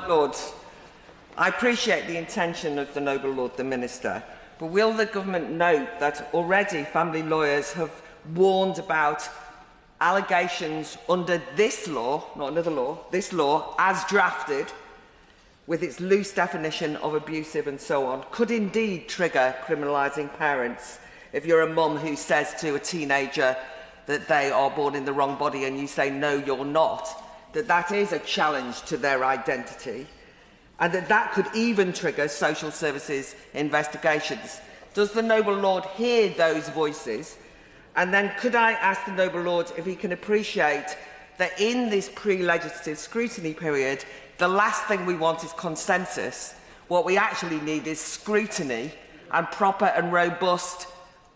Lord, I appreciate the intention of the Noble Lord the Minister, but will the government note that already family lawyers have warned about allegations under this law, not another law, this law, as drafted, with its loose definition of abusive and so on, could indeed trigger criminalising parents? If you're a mum who says to a teenager that they are born in the wrong body and you say, no, you're not, that is a challenge to their identity, and that could even trigger social services investigations. Does the Noble Lord hear those voices? And then could I ask the Noble Lord if he can appreciate that in this pre-legislative scrutiny period, the last thing we want is consensus. What we actually need is scrutiny and proper and robust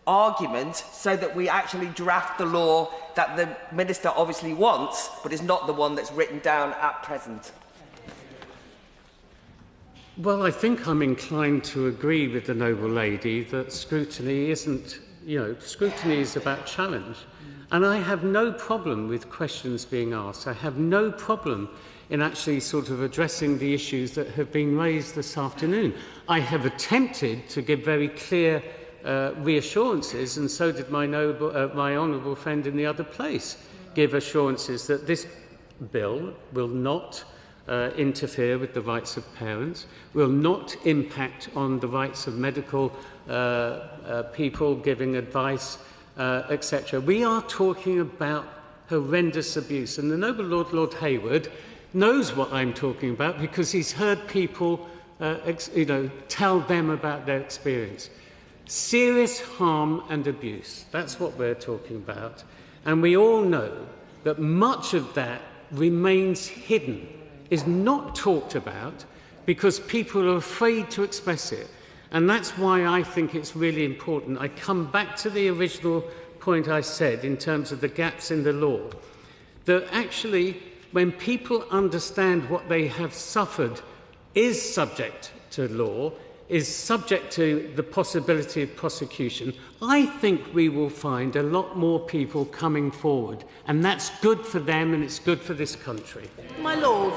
argument so that we actually draft the law that the Minister obviously wants, but is not the one that's written down at present. Well, I think I'm inclined to agree with the Noble Lady that scrutiny isn't, scrutiny is about challenge. And I have no problem with questions being asked. I have no problem in actually sort of addressing the issues that have been raised this afternoon. I have attempted to give very clear reassurances, and so did my honourable friend in the other place, give assurances that this bill will not interfere with the rights of parents, will not impact on the rights of medical people giving advice, etc. We are talking about horrendous abuse, and the Noble Lord, Lord Hayward, knows what I'm talking about because he's heard people tell them about their experience. Serious harm and abuse, that's what we're talking about. And we all know that much of that remains hidden, is not talked about because people are afraid to express it. And that's why I think it's really important. I come back to the original point I said in terms of the gaps in the law, that actually when people understand what they have suffered is subject to law, is subject to the possibility of prosecution, I think we will find a lot more people coming forward. And that's good for them and it's good for this country. My Lord.